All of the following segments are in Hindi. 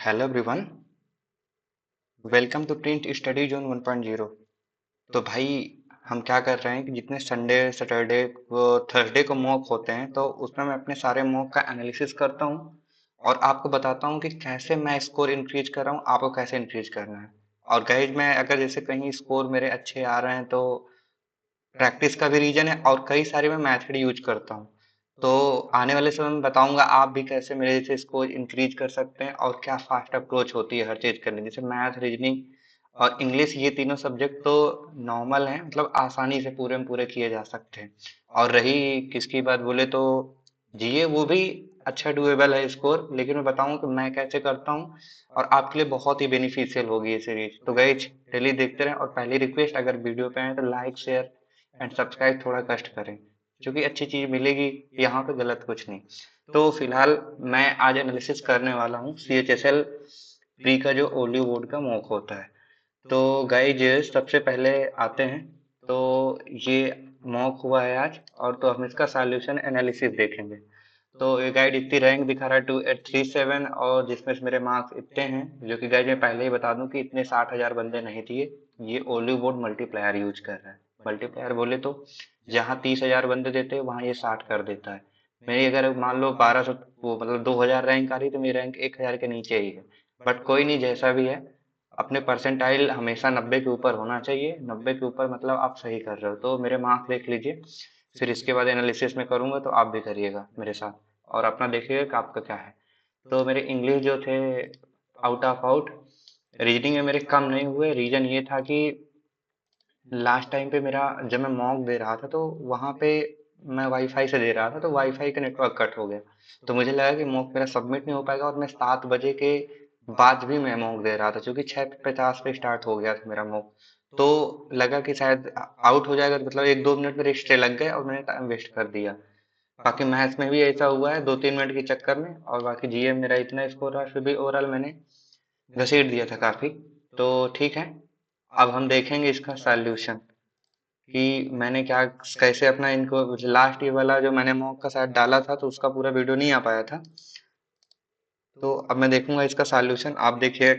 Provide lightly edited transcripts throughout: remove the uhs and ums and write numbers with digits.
Hello everyone, welcome to print study zone 1.0। तो भाई हम क्या कर रहे हैं कि जितने संडे सैटरडे वो थर्सडे को मॉक होते हैं तो उसमें मैं अपने सारे मॉक का एनालिसिस करता हूँ और आपको बताता हूँ कि कैसे मैं स्कोर इंक्रीज कर रहा हूँ, आपको कैसे इंक्रीज करना है। और गाइज मैं अगर जैसे कहीं स्कोर मेरे अच्छे आ रहे हैं तो प्रैक्टिस का भी रीजन है और कई सारे मैं मेथड यूज करता हूँ। तो आने वाले समय में बताऊंगा आप भी कैसे मेरे जैसे स्कोर इंक्रीज कर सकते हैं और क्या फास्ट अप्रोच होती है हर चीज करने, जैसे मैथ, रीजनिंग और इंग्लिश। ये तीनों सब्जेक्ट तो नॉर्मल हैं, मतलब आसानी से पूरे में पूरे किए जा सकते हैं। और रही किसकी बात बोले तो जीए, वो भी अच्छा डुएबल है स्कोर, लेकिन मैं बताऊं कि मैं कैसे करता हूँ और आपके लिए बहुत ही बेनिफिशियल होगी ये सीरीज। तो गाइज डेली देखते रहें और पहली रिक्वेस्ट, अगर वीडियो पे आए तो लाइक शेयर एंड सब्सक्राइब थोड़ा कष्ट करें, क्योंकि अच्छी चीज मिलेगी, यहाँ पे गलत कुछ नहीं। तो फिलहाल मैं आज एनालिसिस करने वाला हूँ CHSL प्री का जो ओली बोर्ड का मॉक होता है। तो गाइज सबसे पहले आते हैं, तो ये मॉक हुआ है आज और तो हम इसका सॉल्यूशन एनालिसिस देखेंगे। तो ये गाइड इतनी रैंक दिखा रहा है 2837, और जिसमें से मेरे मार्क्स इतने हैं, जो कि गाइड मैं पहले ही बता दूं कि इतने 60,000 बंदे नहीं दिए। ये ओलिव बोर्ड मल्टीप्लायर यूज कर रहा है। मल्टीप्लायर बोले तो जहाँ 30,000 बंदे देते हैं वहाँ ये 60 कर देता है। मेरी अगर मान लो 1200, वो मतलब 2000 रैंक आ रही, तो मेरी रैंक 1000 के नीचे ही है। बट कोई नहीं, जैसा भी है अपने परसेंटाइल हमेशा 90 के ऊपर होना चाहिए। 90 के ऊपर मतलब आप सही कर रहे हो। तो मेरे मार्क्स देख लीजिए, फिर इसके बाद एनालिसिस में करूंगा तो आप भी करिएगा मेरे साथ और अपना देखिएगा कि आपका क्या है। तो मेरे इंग्लिश जो थे आउट ऑफ आउट, रीजनिंग में मेरे कम नहीं हुए। रीजन ये था कि लास्ट टाइम पे मेरा, जब मैं मॉक दे रहा था तो वहां पे मैं वाईफाई से दे रहा था, तो वाईफाई का नेटवर्क कट हो गया। तो मुझे लगा कि मॉक मेरा सबमिट नहीं हो पाएगा, और मैं 7 बजे के बाद भी मैं मॉक दे रहा था, क्योंकि 6:50 पे स्टार्ट हो गया था मेरा मॉक। तो लगा कि शायद आउट हो जाएगा, तो मतलब 1-2 मिनट मेरे एक्स्ट्रा लग गए और मैंने टाइम वेस्ट कर दिया। बाकी मैथ्स में भी ऐसा हुआ है 2-3 मिनट के चक्कर में, और बाकी जीए में मेरा इतना स्कोर रहा, फिर भी ओवरऑल मैंने घसीट दिया था काफी। तो ठीक है, अब हम देखेंगे इसका सॉल्यूशन कि मैंने क्या, कैसे अपना इनको, लास्ट ये वाला जो मैंने मॉक का शायद डाला था तो उसका पूरा वीडियो नहीं आ पाया था। तो अब मैं देखूंगा इसका सॉल्यूशन। आप देखिए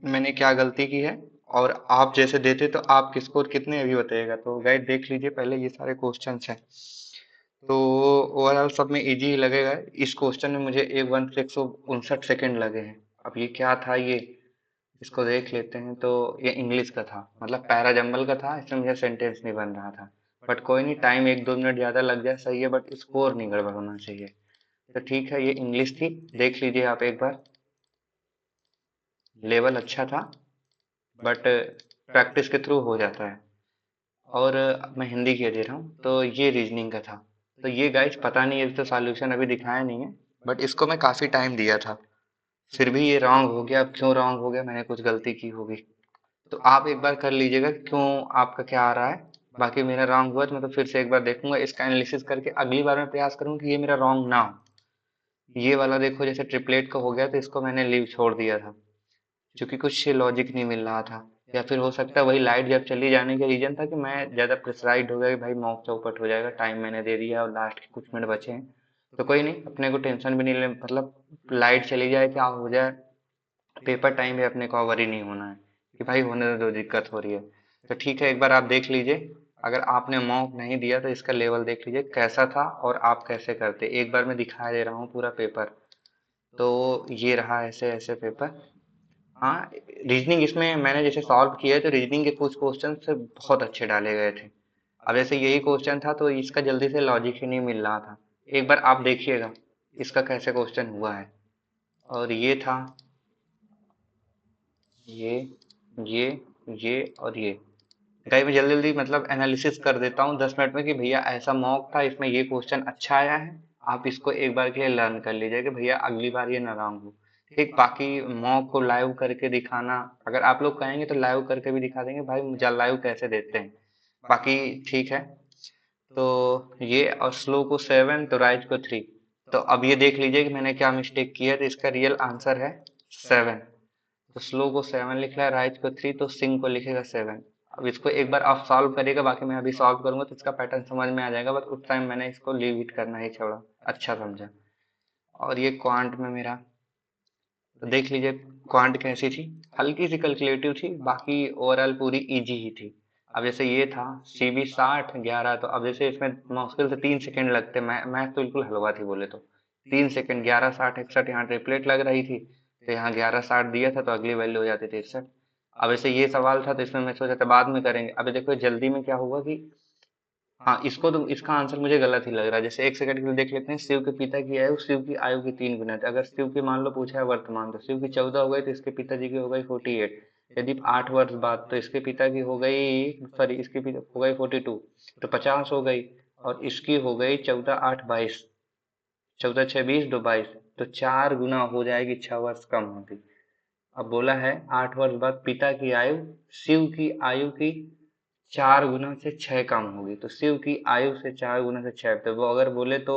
मैंने क्या गलती की है, और आप जैसे देते तो आपके स्कोर कितने अभी बताइएगा। तो गाइड देख लीजिए, पहले ये सारे क्वेश्चंस हैं, तो ओवरऑल सब में इजी ही लगेगा। इस क्वेश्चन में मुझे एक 159 सेकंड लगे हैं। अब ये क्या था, ये इसको देख लेते हैं। तो ये इंग्लिश का था, मतलब पैरा जंबल का था, इसमें मुझे सेंटेंस नहीं बन रहा था। बट कोई नहीं, टाइम 1-2 मिनट ज्यादा लग जाए सही है, बट स्कोर नहीं गड़बड़ होना चाहिए। तो ठीक है, ये इंग्लिश थी, देख लीजिए आप एक बार। लेवल अच्छा था, बट प्रैक्टिस के थ्रू हो जाता है। और मैं हिंदी के दे रहा हूँ, तो ये रीजनिंग का था। तो ये गाइस पता नहीं, ये तो सॉल्यूशन अभी दिखाया नहीं है, बट इसको मैं काफी टाइम दिया था, फिर भी ये रॉन्ग हो गया। अब क्यों रॉन्ग हो गया, मैंने कुछ गलती की होगी। तो आप एक बार कर लीजिएगा क्यों आपका क्या आ रहा है। बाकी मेरा रॉन्ग हुआ तो मैं तो फिर से एक बार देखूंगा, इसका एनालिसिस करके अगली बार मैं प्रयास करूंगा कि ये मेरा रॉन्ग ना हो। ये वाला देखो, जैसे ट्रिपलेट का हो गया तो इसको मैंने लीव छोड़ दिया था, क्योंकि कुछ लॉजिक नहीं मिल रहा था। या फिर हो सकता है वही लाइट जब चली जाने का रीजन था कि मैं ज्यादा प्रेशराइज्ड हो गया कि भाई मॉक चौपट हो जाएगा, टाइम मैंने दे दिया और लास्ट के कुछ मिनट बचे हैं। तो कोई नहीं, अपने को टेंशन भी नहीं ले, मतलब लाइट चली जाए क्या हो जाए, पेपर टाइम में अपने को वरी नहीं होना है कि भाई होने दो, दिक्कत हो रही है। तो ठीक है, एक बार आप देख लीजिए। अगर आपने मॉक नहीं दिया तो इसका लेवल देख लीजिए कैसा था और आप कैसे करते। एक बार मैं दिखा दे रहा हूँ पूरा पेपर। तो ये रहा ऐसे ऐसे पेपर। हाँ, रीजनिंग इसमें मैंने जैसे सॉल्व किया है तो रीजनिंग के कुछ क्वेश्चन से बहुत अच्छे डाले गए थे। अब जैसे यही क्वेश्चन था तो इसका जल्दी से लॉजिक ही नहीं मिल रहा था। एक बार आप देखिएगा इसका कैसे क्वेश्चन हुआ है। और ये था, ये ये ये और ये। गाइस मैं जल्दी जल्दी मतलब एनालिसिस कर देता हूँ 10 मिनट में कि भैया ऐसा मॉक था, इसमें ये क्वेश्चन अच्छा आया है। आप इसको एक बार के लिए लर्न कर लीजिए कि भैया अगली बार ये ना रॉन्ग हो। ठीक, बाकी मॉक को लाइव करके दिखाना, अगर आप लोग कहेंगे तो लाइव करके भी दिखा देंगे भाई, मुझे लाइव कैसे देते हैं। बाकी ठीक है। तो ये और स्लो को 7 तो राइट को 3। तो अब ये देख लीजिए कि मैंने क्या मिस्टेक की है, तो इसका रियल आंसर है 7। तो स्लो को 7 लिख रहा है, राइज को 3, तो सिंह को लिखेगा 7। अब इसको एक बार आप सॉल्व करिएगा, बाकी मैं अभी सॉल्व करूंगा तो इसका पैटर्न समझ में आ जाएगा, बट उस टाइम मैंने इसको लीव इट करना ही छोड़ा, अच्छा समझा। और ये क्वांट में मेरा तो देख लीजिए क्वांट कैसी थी, हल्की सी कैलकुलेटिव थी, बाकी ओवरऑल पूरी इजी ही थी। अब जैसे ये था CB 60 11, तो अब जैसे इसमें मुश्किल से 3 सेकंड लगते, मैं तो बिल्कुल हलवा थी बोले तो। 3 सेकंड, 11 60 61 यहाँ ट्रिपलेट लग रही थी, तो यहाँ 11 60 दिया था तो अगली वैल्यू हो जाती थी 61। अब ऐसे ये सवाल था तो इसमें मैं सोचा था बाद में करेंगे। अभी देखो जल्दी में क्या हुआ कि हाँ, इसको तो इसका आंसर मुझे गलत ही लग रहा है। जैसे एक सेकंड के लिए देख लेते हैं, शिव के पिता की आयु शिव की आयु की 3 गुना थी। अगर शिव की मान लो पूछा है वर्तमान, तो शिव की 14 हो गई तो इसके पिताजी की हो गई 48। यदि 8 वर्ष बाद तो इसके पिता की हो गई, सॉरी इसके पिता हो गई 42, तो 50 हो गई। और इसकी हो गई 14 8 22, 14 6 20 2 22, तो 4 गुना हो जाएगी, 6 वर्ष कम होगी। अब बोला है 8 वर्ष बाद पिता की आयु शिव की आयु की 4 गुना से 6 कम होगी, तो शिव की आयु से 4 गुना से 6, तो वो अगर बोले तो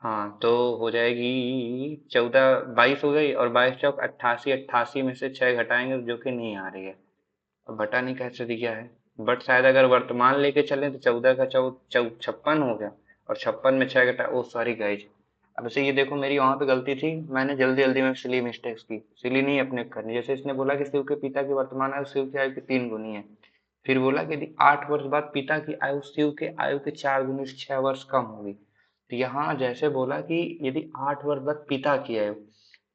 हाँ, तो हो जाएगी 14 22 हो गई, और 22 चौक 88, 88 में से 6 घटाएंगे तो जो कि नहीं आ रही है। अब बटा नहीं कैसे दिया है, बट शायद अगर वर्तमान लेके चले तो 14 का 56 हो गया, और 56 में 6 घटा, ओ सॉरी गाइज। अब ऐसे ये देखो मेरी वहां पे गलती थी, मैंने जल्दी जल्दी में सिली मिस्टेक्स की, सिली नहीं अपने करनी। जैसे इसने बोला कि शिव के पिता की वर्तमान आयु शिव की आयु की 3 गुनी है, फिर बोला कि यदि 8 वर्ष बाद पिता की आयु शिव के आयु के 4 गुनी से 6 वर्ष कम होगी, तो यहाँ जैसे बोला कि यदि 8 वर्ष बाद पिता की आयु,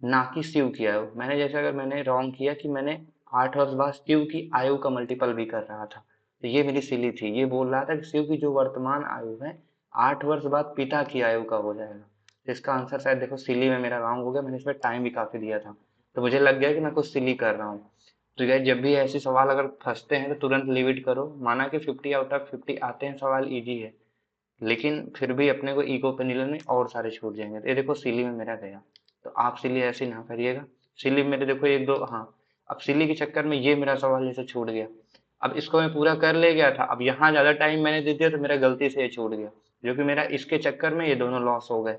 ना कि शिव की आयु, मैंने जैसे अगर मैंने रॉन्ग किया कि मैंने 8 वर्ष बाद शिव की आयु का मल्टीपल भी कर रहा था, तो ये मेरी सिली थी। ये बोल रहा था कि शिव की जो वर्तमान आयु है 8 वर्ष बाद पिता की आयु का हो जाएगा, तो इसका आंसर शायद देखो सिली में मेरा रॉन्ग हो गया, मैंने इसमें टाइम भी काफी दिया था, तो मुझे लग गया कि मैं कुछ सिली कर रहा हूँ। तो गाइस जब भी ऐसे सवाल अगर फंसते हैं तो तुरंत लीव इट करो। माना कि 50 आउट ऑफ 50 आते हैं, सवाल इजी है, लेकिन फिर भी अपने को ईगो पे नहीं लेने, और सारे छूट जाएंगे। तो ये देखो सिली में मेरा गया, तो आप सिली ऐसे ना करिएगा। सिली में मेरे देखो एक दो, हाँ, अब सिली के चक्कर में ये मेरा सवाल जैसे छूट गया। अब इसको मैं पूरा कर ले गया था, अब यहाँ ज्यादा टाइम मैंने दे दिया तो मेरा गलती से ये छूट गया, जो कि मेरा इसके चक्कर में ये दोनों लॉस हो गए,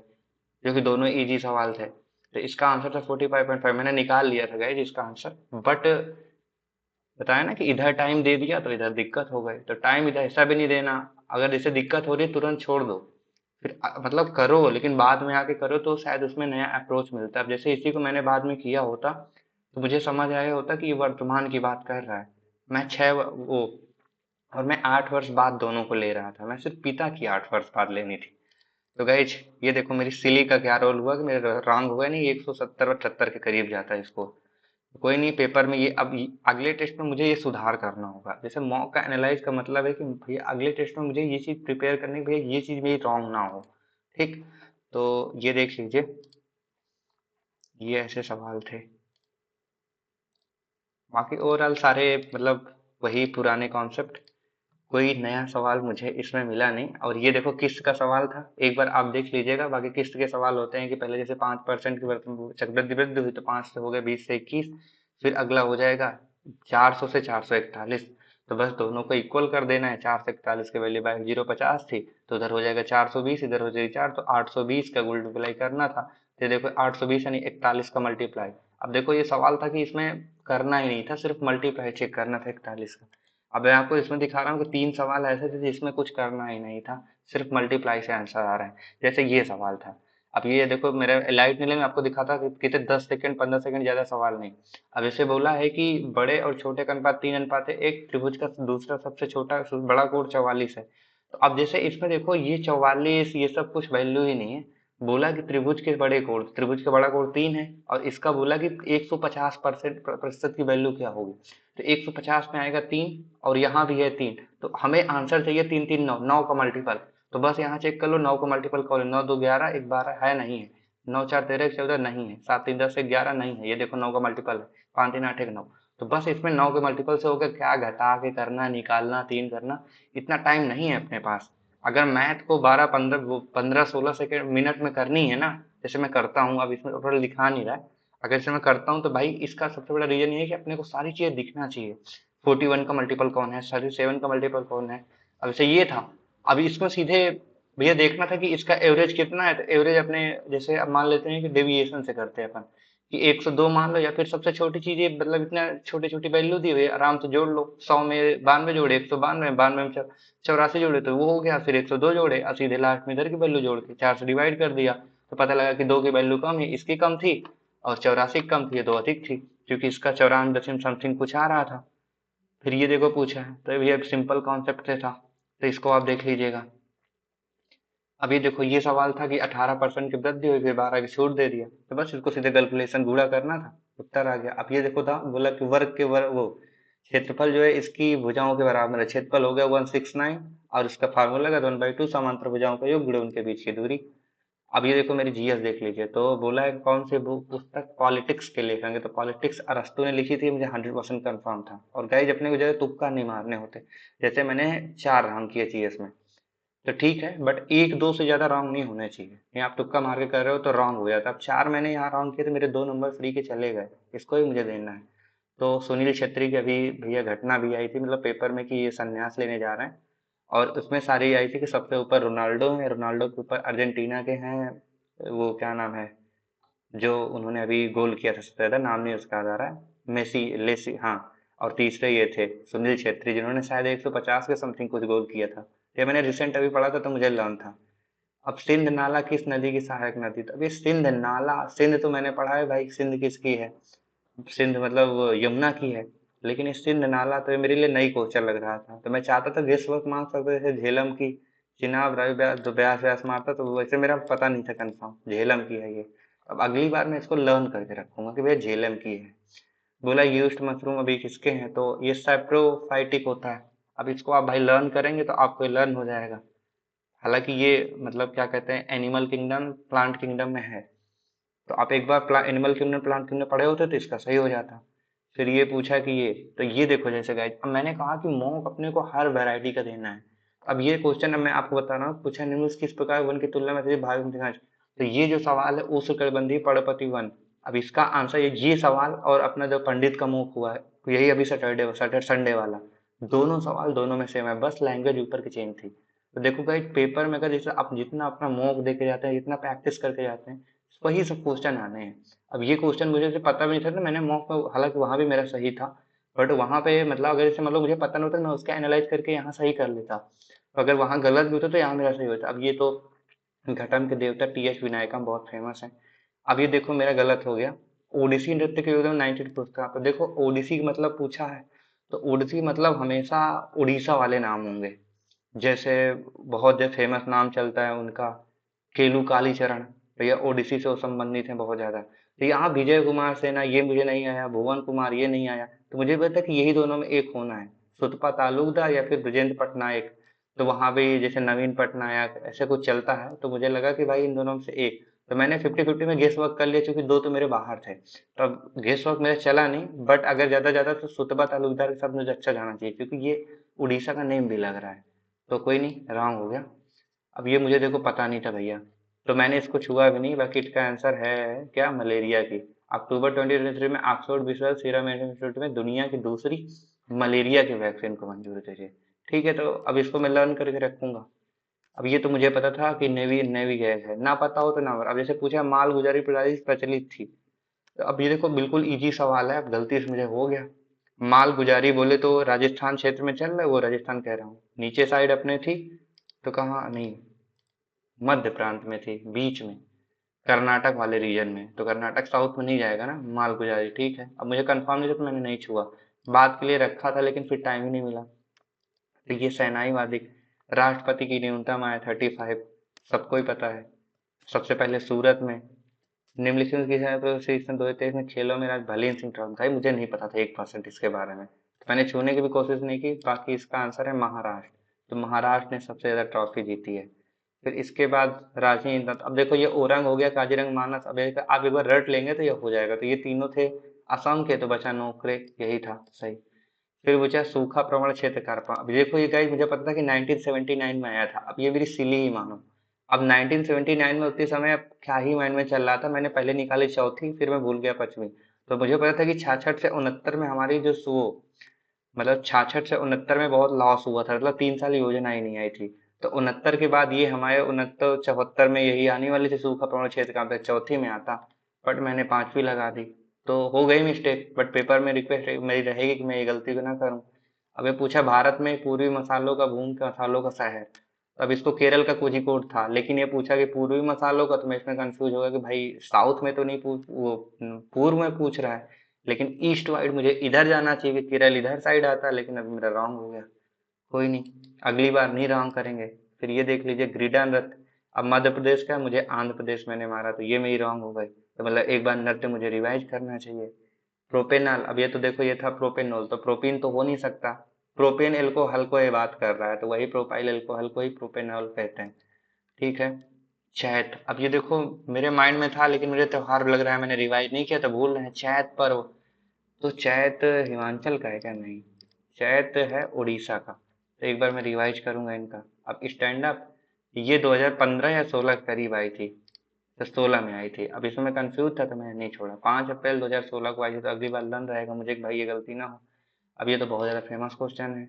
जो कि दोनों इजी सवाल थे। तो इसका आंसर था 45.5, मैंने निकाल लिया था गाइज इसका आंसर, बट बताया ना कि इधर टाइम दे दिया तो इधर दिक्कत हो गई, तो टाइम इधर ऐसा भी नहीं देना। अगर जैसे दिक्कत हो रही है तुरंत छोड़ दो, फिर मतलब करो, लेकिन बाद में आके करो तो शायद उसमें नया अप्रोच मिलता है। अब जैसे इसी को मैंने बाद में किया होता तो मुझे समझ आया होता कि ये वर्तमान की बात कर रहा है, मैं वो, और मैं 8 वर्ष बाद दोनों को ले रहा था, मैं सिर्फ पिता की 8 वर्ष बाद लेनी थी। तो गाइज ये देखो मेरी सिली का क्या रोल हुआ कि मेरा रॉन्ग हुआ नहीं, 170 और 78 के करीब जाता है इसको। कोई नहीं, पेपर में ये अब अगले टेस्ट में मुझे ये सुधार करना होगा। जैसे मॉक का एनालाइज का मतलब है कि भैया अगले टेस्ट में मुझे ये चीज प्रिपेयर करनी, भैया ये चीज मेरी रॉन्ग ना हो। ठीक, तो ये देख लीजिए, ये ऐसे सवाल थे। बाकी ओवरऑल सारे मतलब वही पुराने कॉन्सेप्ट, कोई नया सवाल मुझे इसमें मिला नहीं। और ये देखो किस्त का सवाल था, एक बार आप देख लीजिएगा। बाकी किस्त के सवाल होते हैं कि पहले जैसे 5% की चक्रवृद्धि वृद्धि हुई तो 5 से हो गए 20 से 21, फिर अगला हो जाएगा 400 से 441, तो बस दोनों को इक्वल कर देना है। 441 की वैल्यू बाई 050 थी, तो उधर हो जाएगा 420, इधर हो जाएगी 4, तो 820 का मल्टीप्लाई करना था। तो देखो 820 यानी 41 का मल्टीप्लाई। अब देखो ये सवाल था कि इसमें करना ही नहीं था, सिर्फ मल्टीप्लाई चेक करना था 41 का। अब मैं आपको इसमें दिखा रहा हूँ कि 3 सवाल ऐसे थे जिसमें कुछ करना ही नहीं था, सिर्फ मल्टीप्लाई से आंसर आ रहा है। जैसे ये सवाल था, अब ये देखो मेरे लाइट नीले में आपको दिखाता कि कितने 10 सेकंड 15 सेकंड, ज्यादा सवाल नहीं। अब इसे बोला है कि बड़े और छोटे का अनुपात 3 अनुपात है, एक त्रिभुज का दूसरा सबसे छोटा बड़ा कोण 44 है। तो अब जैसे इसमें देखो ये 44 ये सब कुछ वैल्यू ही नहीं है। बोला कि त्रिभुज के बड़े कोण, त्रिभुज का बड़ा कोण 3 है, और इसका बोला कि 150% की वैल्यू क्या होगी, तो 150 में आएगा 3, और यहाँ भी है 3, तो हमें आंसर चाहिए 3 3 9, 9 का मल्टीपल। तो बस यहाँ चेक कर लो 9 का मल्टीपल कॉल, 9 2 11 1 12 है नहीं है, 9 4 13 14 नहीं है, 7 3 10 1 11 नहीं है, ये देखो 9 का मल्टीपल है, 5 3 8 1 9। तो बस इसमें 9 के मल्टीपल से होकर क्या घटा के करना, निकालना, 3 करना, इतना टाइम नहीं है अपने पास। अगर मैथ को 12 15 15 16 सेकंड मिनट में करनी है ना, जैसे मैं करता हूँ, अब इसमें थोड़ा लिखा नहीं रहा है, अगर इसे मैं करता हूँ तो भाई इसका सबसे बड़ा रीजन ये है कि अपने को सारी चीजें दिखना चाहिए। 41 का मल्टीपल कौन है, 37 का मल्टीपल कौन है। अब जैसे ये था, अब इसमें सीधे भैया देखना था कि इसका एवरेज कितना है, तो एवरेज अपने जैसे अब मान लेते हैं कि डेविएशन से करते हैं अपन, कि 102 मान लो, या फिर सबसे छोटी चीज ये, मतलब इतना छोटी छोटी वैल्यू दी हुई है, आराम से जोड़ लो। 100 में 92 जोड़े, 192 92 में 84 जोड़े तो वो हो गया, फिर 102 जोड़े और सीधे लास्ट में इधर की वैल्यू जोड़ के 4 से डिवाइड कर दिया, तो पता लगा कि 2 की वैल्यू कम है, इसकी कम थी, और 84 कम थी, ये 2 अधिक थी, क्योंकि इसका 94 समथिंग कुछ आ रहा था। फिर ये देखो पूछा है, तो ये सिंपल कॉन्सेप्ट से था, तो इसको आप देख लीजिएगा। अब ये देखो, ये सवाल था कि 18% की वृद्धि हुई, फिर 12 की छूट दे दिया, तो बस इसको सीधे कैलकुलेशन गुणा करना था, उत्तर आ गया। अब ये देखो था, बोला कि वर्ग के वर्ग वो क्षेत्रफल जो है इसकी भुजाओं के बराबर है, क्षेत्रफल हो गया 169, और इसका फार्मूला का 1/2 समांतर भुजाओं का योग गुणे उनके बीच की दूरी। अब ये देखो मेरी जीएस देख लीजिए, तो बोला है कौन सी बुक पुस्तक पॉलिटिक्स के लेखेंगे, तो पॉलिटिक्स अरस्तु ने लिखी थी, मुझे 100% कंफर्म था। और गाइज अपने को जो है तुक्का नहीं मारने होते, जैसे मैंने 4 रंग किए जीएस में, तो ठीक है, बट एक दो से ज्यादा रॉन्ग नहीं होने चाहिए। ये आप तुक्का मार के कर रहे हो तो रॉन्ग हो जाता है। अब 4 मैंने यहाँ रॉन्ग किए तो मेरे 2 नंबर फ्री के चले गए, इसको ही मुझे देना है। तो सुनील छेत्री की अभी भैया घटना भी आई थी, मतलब पेपर में, कि ये संन्यास लेने जा रहे हैं, और उसमें सारी आई थी कि सबसे ऊपर रोनाल्डो है, रोनाल्डो के ऊपर अर्जेंटीना के हैं, वो क्या नाम है जो उन्होंने अभी गोल किया था सबसे ज्यादा, नाम नहीं उसका आ रहा है, मेसी लेसी, हाँ। और तीसरे ये थे सुनील छेत्री, जिन्होंने शायद 150 के समथिंग कुछ गोल किया था। ये मैंने रिसेंट अभी पढ़ा था, तो मुझे लर्न था। अब सिंध नाला किस नदी की सहायक नदी, तो अभी सिंध नाला, सिंध तो मैंने पढ़ा है भाई, सिंध किसकी है, सिंध मतलब वो यमुना की है। लेकिन ये सिंध नाला तो ये मेरे लिए नई क्वेश्चन लग रहा था, तो मैं चाहता था गेस वर्क मार सकते थे, झेलम की, चिनाब रवि ब्यास, जो ब्यास व्यास मारता, तो वैसे मेरा पता नहीं था कंफर्म, झेलम की है ये। अब अगली बार मैं इसको लर्न करके रखूंगा कि भैया झेलम की है। बोला यूज्ड मशरूम अभी किसके हैं, तो ये सैप्रोफाइटिक होता है। अब इसको आप भाई लर्न करेंगे तो आपको लर्न हो जाएगा। हालांकि ये मतलब क्या कहते हैं, एनिमल किंगडम प्लांट किंगडम में है, तो आप एक बार एनिमल किंगडम प्लांट किंगडम पढ़े होते तो इसका सही हो जाता। फिर ये पूछा कि ये, तो ये देखो जैसे गाइस, अब मैंने कहा कि मॉक अपने को हर वैरायटी का देना है। अब ये क्वेश्चन अब मैं आपको बता रहा हूँ, पूछा निम्न किस प्रकार वन की तुलना में अत्यधिक भारी दिखाई, तो ये जो सवाल है उष्णकटिबंधीय पर्णपाती वन। अब इसका आंसर ये सवाल और अपना जो पंडित का मुख हुआ है, तो यही अभी सैटरडे संडे वाला, दोनों सवाल दोनों में सेम है, बस लैंग्वेज ऊपर की चेंज थी। तो देखो गाइस, पेपर में अगर जैसे आप जितना अपना मॉक देके जाते हैं, जितना प्रैक्टिस करके जाते हैं, वही सब क्वेश्चन आने हैं। अब ये क्वेश्चन मुझे से पता भी नहीं था, तो मैंने मॉक में, हालांकि वहां भी मेरा सही था, बट वहां पे मतलब अगर जैसे मतलब मुझे पता नहीं होता, मैं उसका एनालाइज करके यहाँ सही कर लेता, तो अगर वहां गलत भी होता तो यहाँ मेरा सही होता। अब ये तो घटम के देवता टी एच विनायकम बहुत फेमस है। अब ये देखो मेरा गलत हो गया, ओडिसी नृत्य के युद्ध में 19 पुरस्कार, तो देखो ओडिसी मतलब पूछा है, तो ओडिसी मतलब हमेशा उड़ीसा वाले नाम होंगे। जैसे बहुत जो फेमस नाम चलता है उनका, केलू कालीचरण, भैया ओडिसी से वो संबंधित हैं बहुत ज्यादा। तो यहाँ विजय कुमार सेना ये मुझे नहीं आया, भुवन कुमार ये नहीं आया, तो मुझे पता कि यही दोनों में एक होना है, सुतपा तालुकदार या फिर ब्रजेंद्र पटनायक। तो वहां भी जैसे नवीन पटनायक ऐसे कुछ चलता है, तो मुझे लगा कि भाई इन दोनों में से एक, तो मैंने 50-50 में गेस वर्क कर लिया, क्योंकि दो तो मेरे बाहर थे, तो अब गेस वर्क मेरा चला नहीं, बट अगर ज्यादा ज्यादा तो सुतपा तालुकदार के साथ मुझे अच्छा जाना चाहिए, क्योंकि ये उड़ीसा का नेम भी लग रहा है। तो कोई नहीं, रॉन्ग हो गया। अब ये मुझे देखो पता नहीं था भैया, तो मैंने इसको छुआ भी नहीं, बाकी इसका आंसर है क्या, मलेरिया की। अक्टूबर 2023 में ऑक्सफोर्ड विश्व सीरम इंस्टीट्यूट में दुनिया की दूसरी मलेरिया की वैक्सीन को मंजूरी दे दी। ठीक है, तो अब इसको मैं लर्न करके रखूंगा। अब ये तो मुझे पता था कि नेवी नेवी गैस है, ना पता हो तो ना। अब जैसे पूछा माल गुजारी प्रणाली प्रचलित थी, तो अब ये देखो बिल्कुल इजी सवाल है, अब गलती से मुझे हो गया। माल गुजारी बोले तो राजस्थान क्षेत्र में चल रहा है, वो राजस्थान कह रहा हूँ, नीचे साइड अपने थी, तो कहाँ नहीं, मध्य प्रांत में थी, बीच में, कर्नाटक वाले रीजन में, तो कर्नाटक साउथ में नहीं जाएगा ना माल गुजारी। ठीक है, अब मुझे कंफर्म नहीं था तो मैंने नहीं छुआ, बात के लिए रखा था, लेकिन फिर टाइम ही नहीं मिला। तो ये सेनाई वादी राष्ट्रपति की न्यूनतम आय 35, सबको ही पता है, सबसे पहले सूरत में। निम्नलिखित की है तो सन 2023 में खेलों में आज भलीन सिंह ट्रॉफी, भाई मुझे नहीं पता था 1% इसके बारे में, तो मैंने छूने की भी कोशिश नहीं की। बाकी इसका आंसर है महाराष्ट्र, तो महाराष्ट्र ने सबसे ज्यादा ट्रॉफी जीती है। फिर इसके बाद राजनीति, अब देखो ये ओरंग हो गया, काजीरंग मानस, अब आप एक बार रट लेंगे तो ये हो जाएगा, तो ये तीनों थे असम के, तो बचा नोकरे, यही था सही। फिर बचा सूखा प्रवण क्षेत्र कारपा। अब देखो ये गाइस मुझे पता था कि 1979 में आया था, अब ये मेरी सिली ही मानो। अब 1979 में उतने समय अब क्या ही माइंड में चल रहा था, मैंने पहले निकाली चौथी, फिर मैं भूल गया पांचवी। तो मुझे पता था कि 66 से 69 में हमारी जो सो, मतलब 66 से 69 में बहुत लॉस हुआ था, मतलब 3 साल योजना ही नहीं आई थी। तो 69 के बाद ये हमारे 69 74 में यही आने वाली थी सूखा प्रवण क्षेत्र कहाँ पे, चौथी में आता, बट मैंने पांचवी लगा दी, तो हो गई मिस्टेक। बट पेपर में रिक्वेस्ट मेरी रहेगी कि मैं ये गलती को ना करूं। अब ये पूछा भारत में पूर्वी मसालों का भूमि के मसालों का शहर, अब इसको केरल का कोझिकोड था, लेकिन ये पूछा कि पूर्वी मसालों का, तो मैं इसमें कंफ्यूज हो गया कि भाई साउथ में तो नहीं पूछ वो पूर्व में पूछ रहा है, लेकिन ईस्ट वाइड मुझे इधर जाना चाहिए कि केरल इधर साइड आता है, लेकिन अभी मेरा रॉन्ग हो गया। कोई नहीं, अगली बार नहीं रॉन्ग करेंगे। फिर ये देख लीजिए ग्रीडा नृत्य, अब मध्य प्रदेश का मुझे आंध्र प्रदेश मैंने मारा, तो ये मेरी रॉन्ग हो गई, तो मतलब एक बार नृत्य मुझे रिवाइज करना चाहिए। प्रोपेनॉल, अब ये तो देखो ये था प्रोपेनॉल, तो प्रोपीन तो हो नहीं सकता, प्रोपेन एल्कोहल को ये बात कर रहा है, तो वही प्रोपाइल एल्कोहल को ही प्रोपेनॉल कहते हैं। ठीक है। चैत, अब ये देखो मेरे माइंड में था, लेकिन मुझे त्योहार लग रहा है मैंने रिवाइज नहीं किया, तो भूल रहे हैं चैत पर्व। तो चैत हिमाचल का है क्या? नहीं, चैत है उड़ीसा का। तो एक बार मैं रिवाइज करूंगा इनका। अब स्टैंड अप, ये 2015 या 16 के करीब आई थी, तो 16 में आई थी। अब इसमें मैं कंफ्यूज था तो मैंने नहीं छोड़ा, 5 अप्रैल 2016 को आई थी, तो अगली बार डन रहेगा मुझे कि भाई ये गलती ना हो। अब ये तो बहुत ज़्यादा फेमस क्वेश्चन है।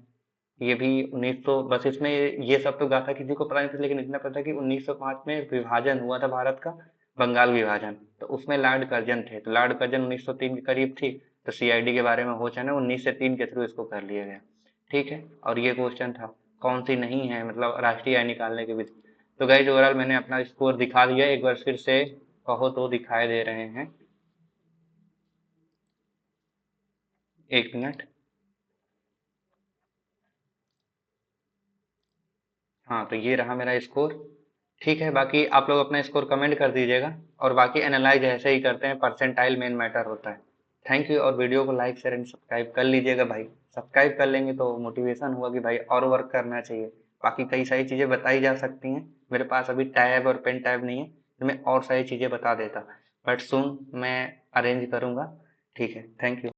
ये भी 1900, बस इसमें ये सब तो गाथा किसी को पता नहीं था, लेकिन इतना पता कि 1905 में विभाजन हुआ था भारत का, बंगाल विभाजन, तो उसमें लॉर्ड कर्जन थे, तो लॉर्ड कर्जन 1903 के करीब थी, तो सीआईडी के बारे में हो चाहे ना 1903 के थ्रू इसको कर लिया गया। ठीक है। और ये क्वेश्चन था कौन सी नहीं है, मतलब राष्ट्रीय आय निकालने के विधि। तो गाइज ओवरऑल मैंने अपना स्कोर दिखा दिया, एक बार फिर से कहो तो दिखाई दे रहे हैं। 1 मिनट। हाँ, तो ये रहा मेरा स्कोर। ठीक है, बाकी आप लोग अपना स्कोर कमेंट कर दीजिएगा, और बाकी एनालाइज ऐसे ही करते हैं, परसेंटाइल मेन मैटर होता है। थैंक यू, और वीडियो को लाइक शेयर एंड सब्सक्राइब कर लीजिएगा भाई। सब्सक्राइब कर लेंगे तो मोटिवेशन होगा कि भाई और वर्क करना चाहिए। बाकी कई सारी चीज़ें बताई जा सकती हैं, मेरे पास अभी टैब और पेन टैब नहीं है, तो मैं और सारी चीज़ें बता देता, बट सुन मैं अरेंज करूँगा। ठीक है, थैंक यू।